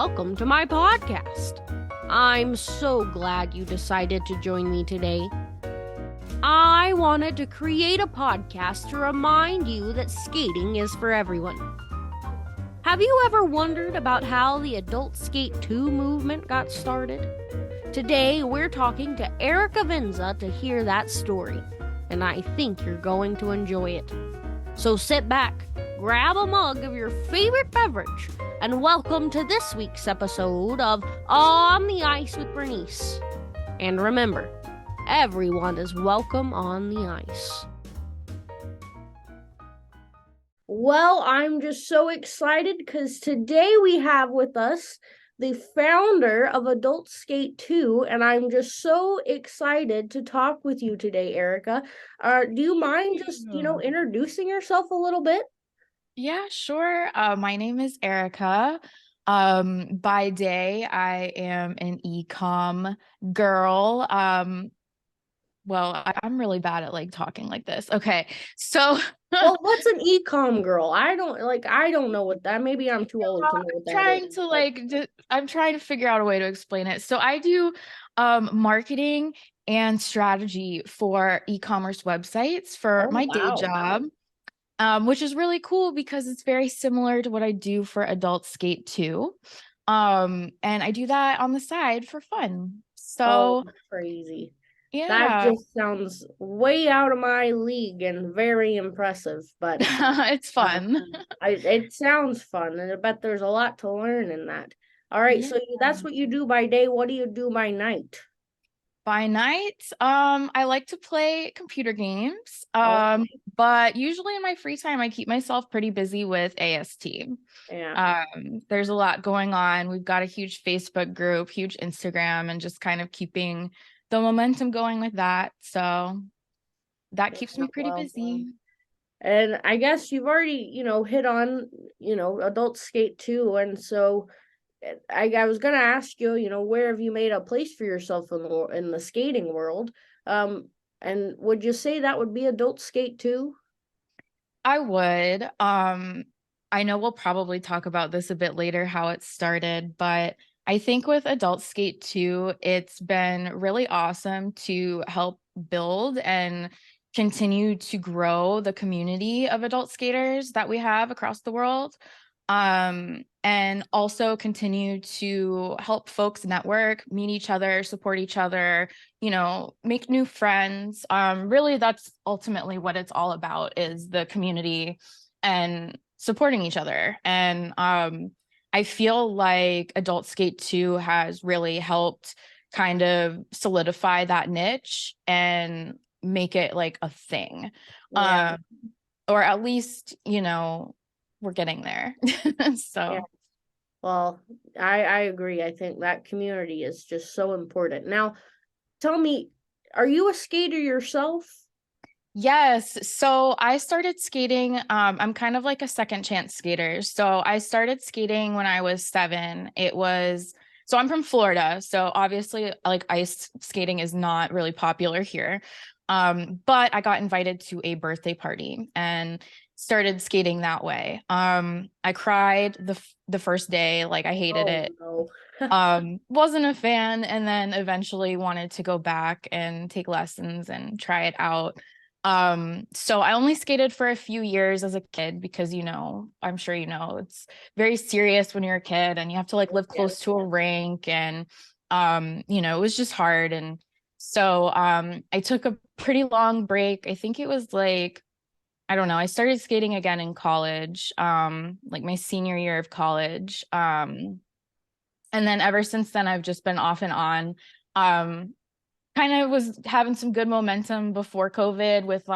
welcome to my podcast. I'm so glad you decided to join me today. I wanted to create a podcast to remind you that skating is for everyone. Have you ever wondered about how the Adult Skate 2 movement got started? Today, we're talking to Erika Venza to hear that story, and I think you're going to enjoy it. So sit back, grab a mug of your favorite beverage, and welcome to this week's episode of On the Ice with Bernice. And remember, everyone is welcome on the ice. Well, I'm just so excited because today we have with us the founder of Adult Skate 2, and I'm just so excited to talk with you today, Erika. Do you mind just, introducing yourself a little bit? Yeah, sure. My name is Erika. By day, I am an e-com girl. I'm really bad at talking like this. Okay, so Well, what's an e-com girl? I don't know what that. Maybe I'm too old to know what that is. I'm trying to figure out a way to explain it. So I do marketing and strategy for e-commerce websites for my day job. Which is really cool because it's very similar to what I do for Adult Skate 2. And I do that on the side for fun. So crazy. Yeah. That just sounds way out of my league and very impressive, but it's fun. It sounds fun, and I bet there's a lot to learn in that. All right, so that's what you do by day. What do you do by night? By night, I like to play computer games. But usually in my free time, I keep myself pretty busy with AST. Yeah. There's a lot going on. We've got a huge Facebook group, huge Instagram, and just kind of keeping the momentum going with that. So that keeps me pretty busy. And I guess you've already, hit on, Adult Skate 2, and so I was gonna ask you, where have you made a place for yourself in the skating world? And would you say that would be Adult Skate 2? I would. I know we'll probably talk about this a bit later, how it started, but I think with Adult Skate 2, it's been really awesome to help build and continue to grow the community of adult skaters that we have across the world. And also continue to help folks network, meet each other, support each other, make new friends. Really, that's ultimately what it's all about, is the community and supporting each other. And I feel like Adult Skate 2 has really helped kind of solidify that niche and make it like a thing. Yeah. Or at least, we're getting there. So yeah. Well, I agree. I think that community is just so important. Now, tell me, are you a skater yourself? Yes. So I started skating. I'm kind of like a second chance skater. So I started skating when I was 7. So I'm from Florida. So obviously, like, ice skating is not really popular here. But I got invited to a birthday party and started skating that way. I cried the first day, like I hated it. No. Wasn't a fan, and then eventually wanted to go back and take lessons and try it out. So I only skated for a few years as a kid because, I'm sure it's very serious when you're a kid and you have to live close to a rink, and it was just hard. And so I took a pretty long break. I think it was I don't know, I started skating again in college, my senior year of college. And then ever since then, I've just been off and on. Kind of was having some good momentum before COVID with,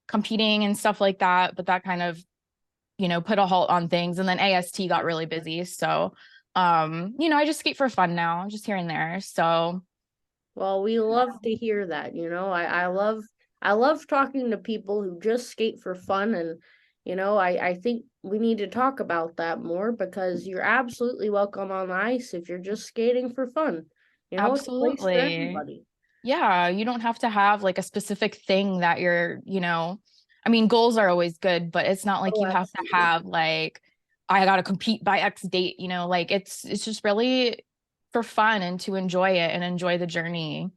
competing and stuff like that. But that kind of, put a halt on things. And then AST got really busy. So, I just skate for fun now, just here and there. So. Well, we love to hear that. I love talking to people who just skate for fun, and I think we need to talk about that more, because you're absolutely welcome on the ice if you're just skating for fun. It's a place for everybody. Yeah, you don't have to have a specific thing that you're, goals are always good, but it's not like you have to have I got to compete by X date, like it's just really for fun and to enjoy it and enjoy the journey.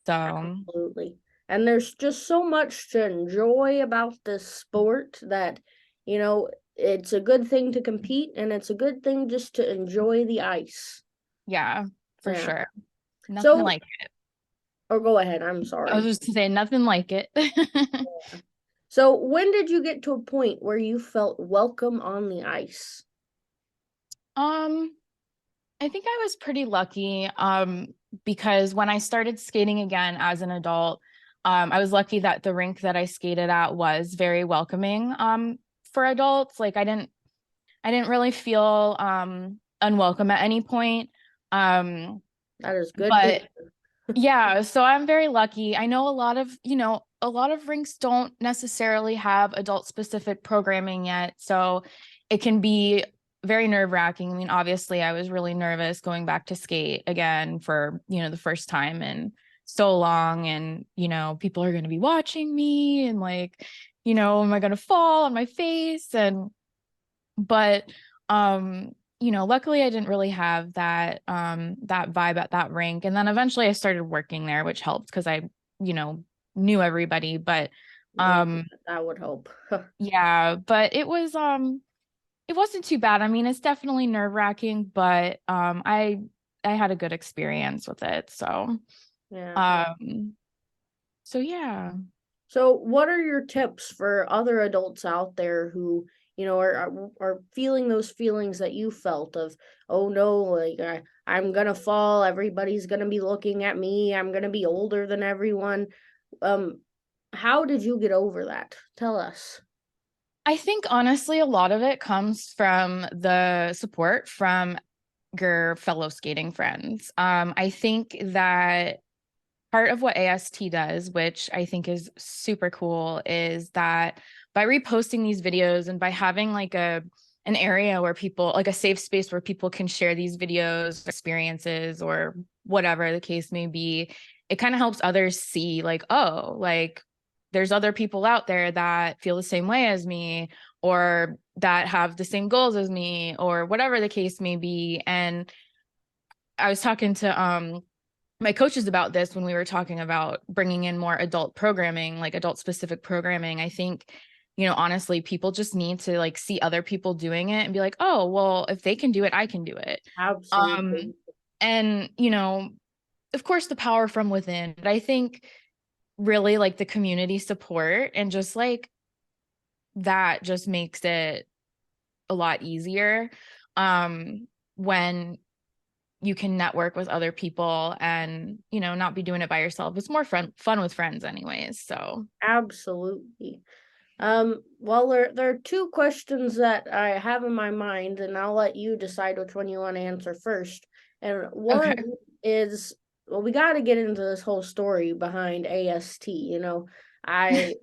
So, Absolutely. And there's just so much to enjoy about this sport that, you know, it's a good thing to compete and it's a good thing just to enjoy the ice. yeah, for Yeah. sure. Nothing So, like it. or go ahead, I'm I was sorry. just saying nothing like it. So, when did you get to a point where you felt welcome on the ice? Um, I think I was pretty lucky because when I started skating again as an adult, I was lucky that the rink that I skated at was very welcoming for adults. Like I didn't really feel unwelcome at any point. Um, That is good to but yeah, so I'm very lucky. I know a lot of rinks don't necessarily have adult specific programming yet, so it can be very nerve-wracking. I mean, obviously, I was really nervous going back to skate again for, the first time in so long, and, people are going to be watching me and like, am I going to fall on my face? But luckily I didn't really have that vibe at that rink. And then eventually I started working there, which helped because I, you know, knew everybody. But Yeah, um that would help. yeah, but it wasn't too bad. I mean, it's definitely nerve-wracking, but I had a good experience with it. Yeah. Um so yeah. So, what are your tips for other adults out there who, are feeling those feelings that you felt of, oh no, like I'm gonna fall, everybody's gonna be looking at me, I'm gonna be older than everyone. Um, how did you get over that? Tell us. I think honestly a lot of it comes from the support from your fellow skating friends. I think that part of what AST does, which I think is super cool, is that by reposting these videos and by having like an area where people, like a safe space where people can share these videos, experiences, or whatever the case may be, it kind of helps others see like, oh, like there's other people out there that feel the same way as me or that have the same goals as me or whatever the case may be. And I was talking to my coaches about this when we were talking about bringing in more adult programming, like adult specific programming. I think, honestly, people just need to like see other people doing it and be like, oh, well, if they can do it, I can do it. Um, Absolutely. and, of course, the power from within. But I think really like the community support and just like that just makes it a lot easier when you can network with other people and not be doing it by yourself. It's more fun with friends anyways. So Absolutely. Well, there are two questions that I have in my mind, and I'll let you decide which one you want to answer first. And one okay. is, well, we got to get into this whole story behind AST. I,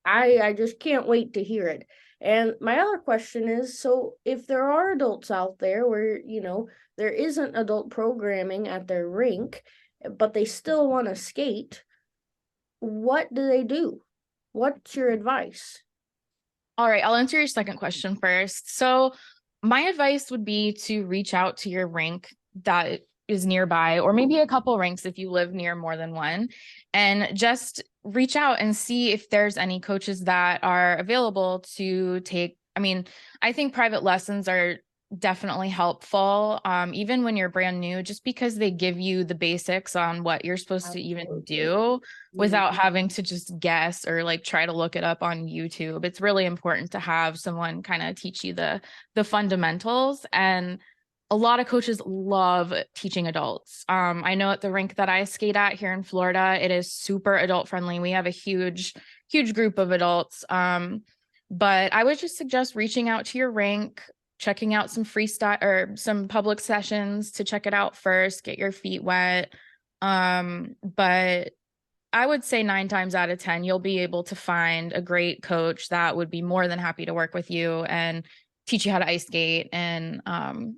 I just can't wait to hear it. And my other question is, so if there are adults out there where, there isn't adult programming at their rink, but they still want to skate, what do they do? What's your advice? All right, I'll answer your second question first. So my advice would be to reach out to your rink that is nearby, or maybe a couple rinks if you live near more than one, and just reach out and see if there's any coaches that are available to take. I mean, I think private lessons are definitely helpful, even when you're brand new, just because they give you the basics on what you're supposed to even Absolutely. do Mhm. without having to just guess or like try to look it up on YouTube. It's really important to have someone kind of teach you the fundamentals. And a lot of coaches love teaching adults. I know at the rink that I skate at here in Florida, it is super adult friendly. We have a huge group of adults. But I would just suggest reaching out to your rink, checking out some freestyle or some public sessions to check it out first, get your feet wet. But I would say 9 times out of 10, you'll be able to find a great coach that would be more than happy to work with you and teach you how to ice skate and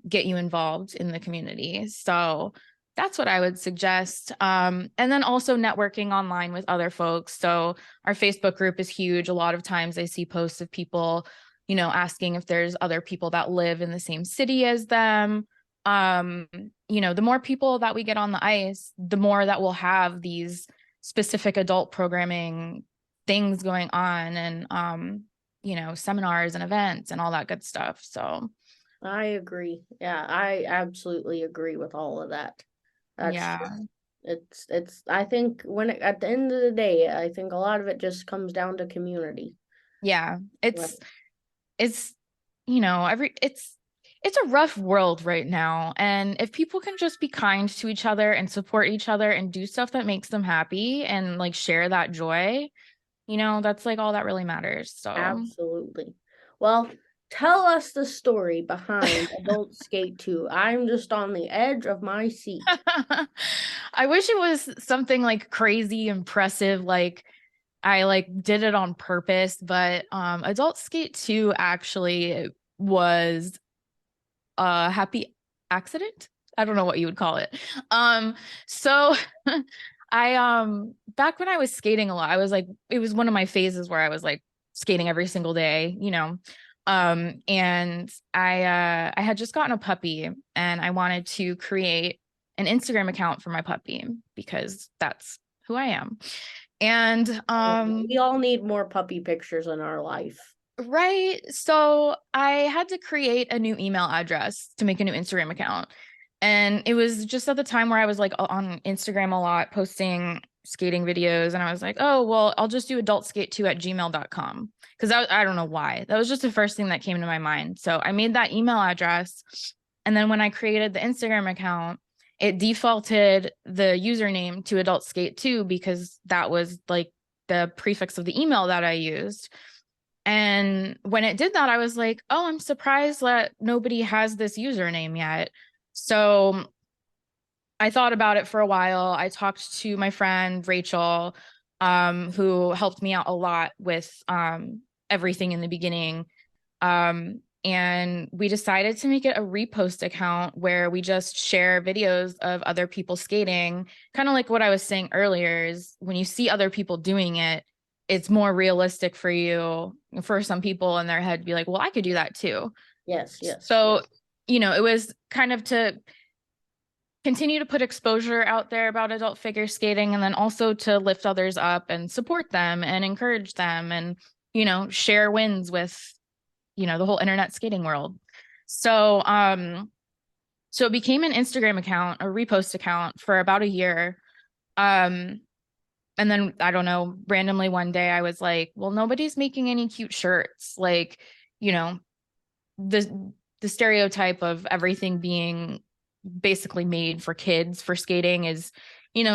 get you involved in the community. So that's what I would suggest. And then also networking online with other folks. So our Facebook group is huge. A lot of times I see posts of people asking if there's other people that live in the same city as them. The more people that we get on the ice, the more that we'll have these specific adult programming things going on, and seminars and events and all that good stuff. So I agree. Yeah, I absolutely agree with all of that. That's yeah. it's I think at the end of the day, I think a lot of it just comes down to community. Yeah. Right. It's it's a rough world right now. And if people can just be kind to each other and support each other and do stuff that makes them happy and like share that joy, that's like all that really matters. So Absolutely. Well, tell us the story behind Adult Skate 2. I'm just on the edge of my seat. I wish it was something like crazy impressive, like I like did it on purpose, but Adult Skate 2 actually was a happy accident. I don't know what you would call it. So I back when I was skating a lot, I was like, it was one of my phases where I was like skating every single day, and I had just gotten a puppy and I wanted to create an Instagram account for my puppy because that's who I am. And We all need more puppy pictures in our life. right. So I had to create a new email address to make a new Instagram account. And it was just at the time where I was like on Instagram a lot, posting skating videos. And I was like, oh, well, I'll just do adultskate2@gmail.com. Because I don't know why. That was just the first thing that came to my mind. So I made that email address. And then when I created the Instagram account, it defaulted the username to adultskate2 because that was like the prefix of the email that I used. And when it did that, I was like, oh, I'm surprised that nobody has this username yet. So I thought about it for a while. I talked to my friend Rachel, who helped me out a lot with everything in the beginning. And we decided to make it a repost account where we just share videos of other people skating. Kind of like what I was saying earlier is when you see other people doing it, it's more realistic for you, for some people in their head to be like, well, I could do that too. Yes, yes. So, it was kind of to continue to put exposure out there about adult figure skating and then also to lift others up and support them and encourage them and, share wins with, the whole internet skating world. So, so it became an Instagram account, a repost account for about a year. And then I don't know, randomly one day I was like, well, nobody's making any cute shirts. Like, the stereotype of everything being basically made for kids for skating is,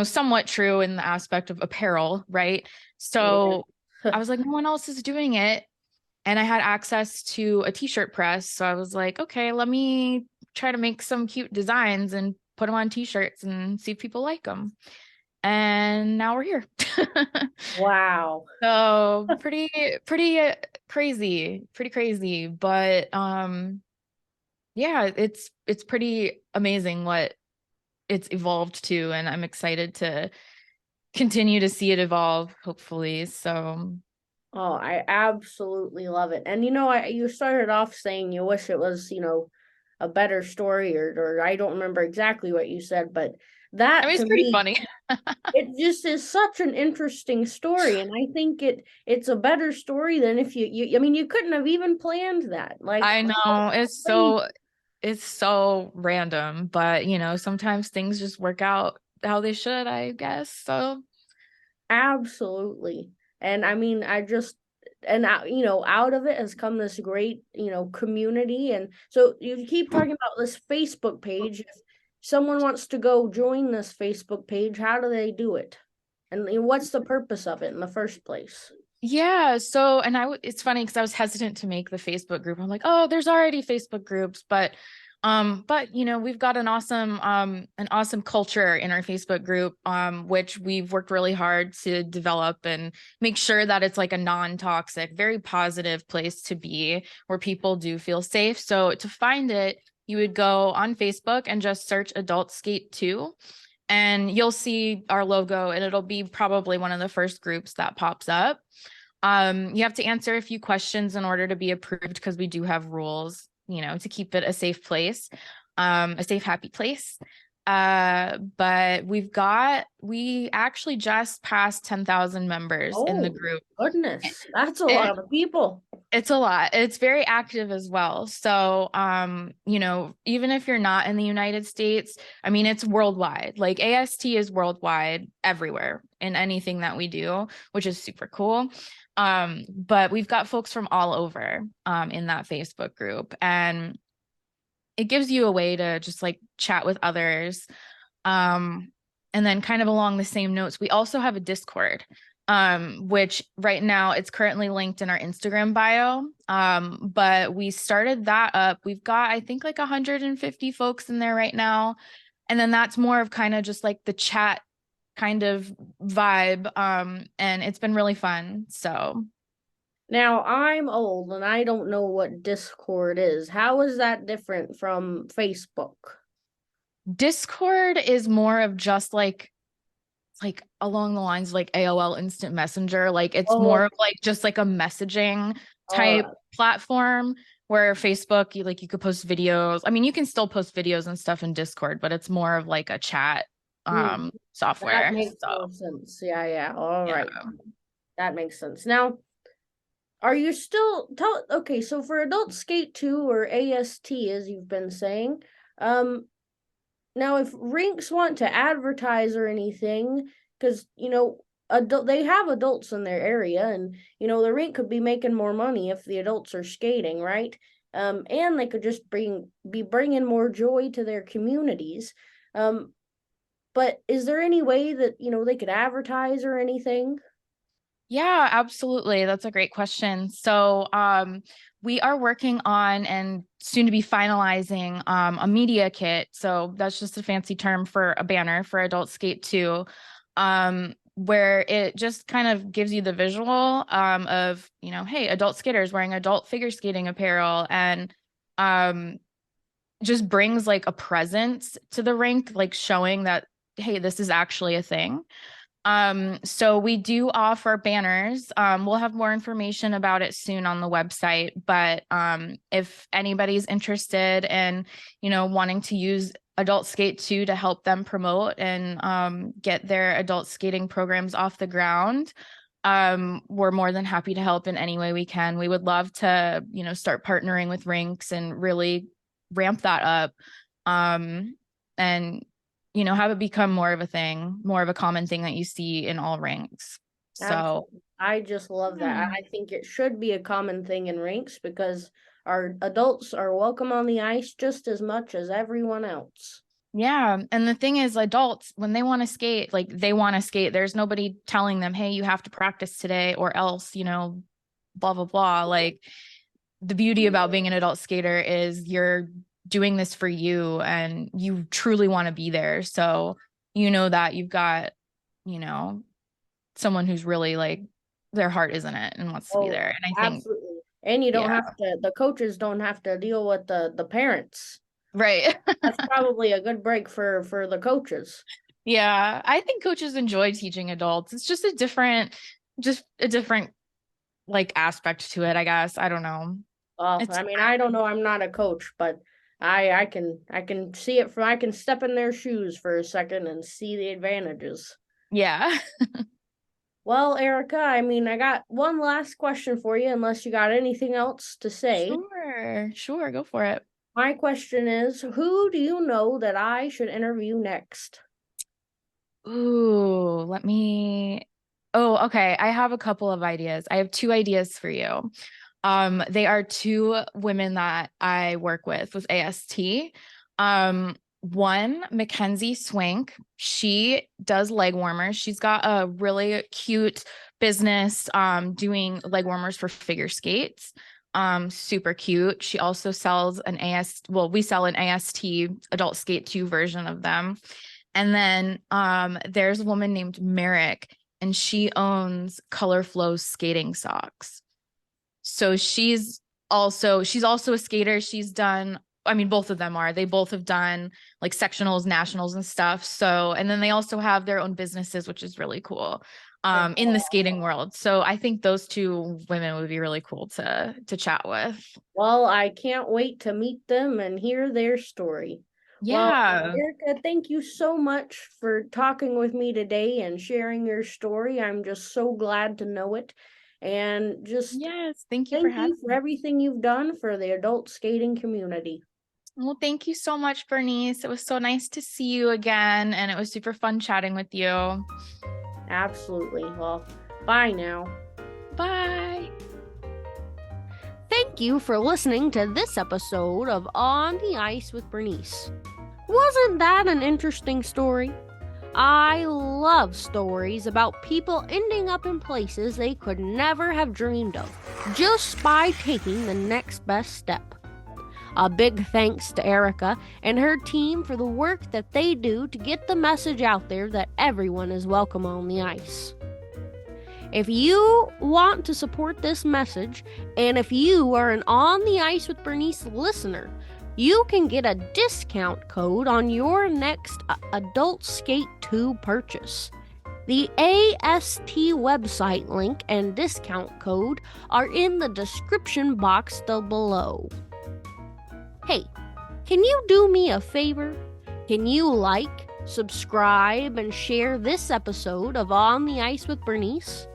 somewhat true in the aspect of apparel, right? So Yeah. I was like, no one else is doing it. And I had access to a t-shirt press. So I was like, okay, let me try to make some cute designs and put them on t-shirts and see if people like them. And now we're here. Wow. So pretty crazy, but yeah, it's pretty amazing what it's evolved to, and I'm excited to continue to see it evolve, hopefully. So Oh, I absolutely love it. And you started off saying you wish it was, a better story, or I don't remember exactly what you said, but I that mean, to it's pretty me, funny. it just is such an interesting story, and I think it's a better story than if I mean, you couldn't have even planned that. Like, I know crazy. it's so random, but sometimes things just work out how they should, I guess. So Absolutely. And I mean, out of it has come this great, community. And so you keep talking about this Facebook page. If someone wants to go join this Facebook page, how do they do it? And what's the purpose of it in the first place? yeah, so and it's funny because I was hesitant to make the Facebook group. I'm like, oh, there's already Facebook groups, but we've got an awesome culture in our Facebook group, which we've worked really hard to develop and make sure that it's like a non-toxic, very positive place to be where people do feel safe. So to find it, you would go on Facebook and just search Adult Skate 2 and you'll see our logo and it'll be probably one of the first groups that pops up. You have to answer a few questions in order to be approved because we do have rules, to keep it a safe place, a safe, happy place. But we actually just passed 10,000 members in the Oh, group. goodness. That's a It, lot of people. it's a lot. It's very active as well. So, even if you're not in the United States, I mean, it's worldwide. Like AST is worldwide everywhere in anything that we do, which is super cool. But we've got folks from all over in that Facebook group, and it gives you a way to just like chat with others. And then kind of along the same notes, we also have a Discord, which right now it's currently linked in our Instagram bio. But we started that up. We've got, I think, like 150 folks in there right now. And then that's more of kind of just like the chat kind of vibe. And it's been really fun. So Now, I'm old and I don't know what Discord is. How is that different from Facebook? Discord is more of just like along the lines of like AOL Instant Messenger. Like it's Oh, more of like just like a messaging all type right. platform where Facebook, you could post videos. I mean, you can still post videos and stuff in Discord, but it's more of like a chat Hmm, that software. makes So more sense. Yeah, yeah. All yeah. right. That makes sense. Now, are you still tell okay, so for Adult Skate 2 or AST as you've been saying, um now if rinks want to advertise or anything, because they have adults in their area, and the rink could be making more money if the adults are skating, right? And they could just be bringing more joy to their communities. Um, but is there any way that they could advertise or anything? Yeah, absolutely. That's a great question. So, we are working on and soon to be finalizing a media kit. So that's just a fancy term for a banner for Adult Skate 2, where it just kind of gives you the visual of, hey, adult skaters wearing adult figure skating apparel, and um, just brings like a presence to the rink, like showing that, hey, this is actually a thing. So we do offer banners. We'll have more information about it soon on the website, but if anybody's interested in, wanting to use Adult Skate 2 to help them promote and get their adult skating programs off the ground, we're more than happy to help in any way we can. We would love to, start partnering with rinks and really ramp that up. And have it become more of a thing, more of a common thing that you see in all ranks. So, Absolutely. I just love that. yeah. I think it should be a common thing in rinks because our adults are welcome on the ice just as much as everyone else. Yeah. And the thing is, adults, when they want to skate, like they want to skate, there's nobody telling them, hey, you have to practice today or else, blah, blah, blah. Like the beauty about being an adult skater is you're doing this for you and you truly want to be there. So, that you've got, you know, someone who's really like their heart is in it and wants to be Oh, there. And I think, absolutely. And you don't yeah, have to, the coaches don't have to deal with the parents. right. That's probably a good break for the coaches. Yeah, I think coaches enjoy teaching adults. It's just a different like aspect to it, I guess. I don't know. Well, It's I mean, I don't know, I'm not a coach, but I can see it from I can step in their shoes for a second and see the advantages. yeah. Well, Erica, I mean, I got one last question for you, unless you got anything else to say. Sure. Sure, go for it. My question is, who do you know that I should interview next? Ooh, let me. Oh, okay. I have a couple of ideas. I have two ideas for you. They are two women that I work with AST. One, Mackenzie Swank. She does leg warmers. She's got a really cute business doing leg warmers for figure skates. Super cute. She also sells an well, we sell an AST adult skate 2 version of them. And then there's a woman named Merrick, and she owns Color Flow skating socks. So she's also a skater. She's done, I mean, both of them are. They both have done like sectionals, nationals, and stuff. So, and then they also have their own businesses, which is really cool. in the skating world. So I think those two women would be really cool to chat with. Well, I can't wait to meet them and hear their story. Well, Yeah. Erica, thank you so much for talking with me today and sharing your story. I'm just so glad to know it. And just Yes. Thank you for thank having you for me. everything you've done for the adult skating community. Well, thank you so much, Bernice. It was so nice to see you again, and it was super fun chatting with you. Absolutely. Well, bye now. Bye. Thank you for listening to this episode of On the Ice with Bernice. Wasn't that an interesting story? I love stories about people ending up in places they could never have dreamed of just by taking the next best step. A big thanks to Erika and her team for the work that they do to get the message out there that everyone is welcome on the ice. If you want to support this message, and if you are an On the Ice with Bernice listener, you can get a discount code on your next Adult Skate 2 purchase. The AST website link and discount code are in the description box below. Hey, can you do me a favor? Can you like, subscribe, and share this episode of On the Ice with Bernice?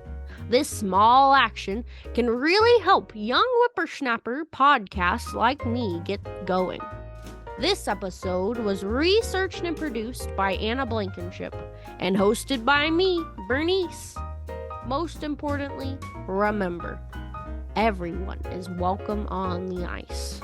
This small action can really help young whippersnapper podcasts like me get going. This episode was researched and produced by Anna Blankenship and hosted by me, Bernice. Most importantly, remember, everyone is welcome on the ice.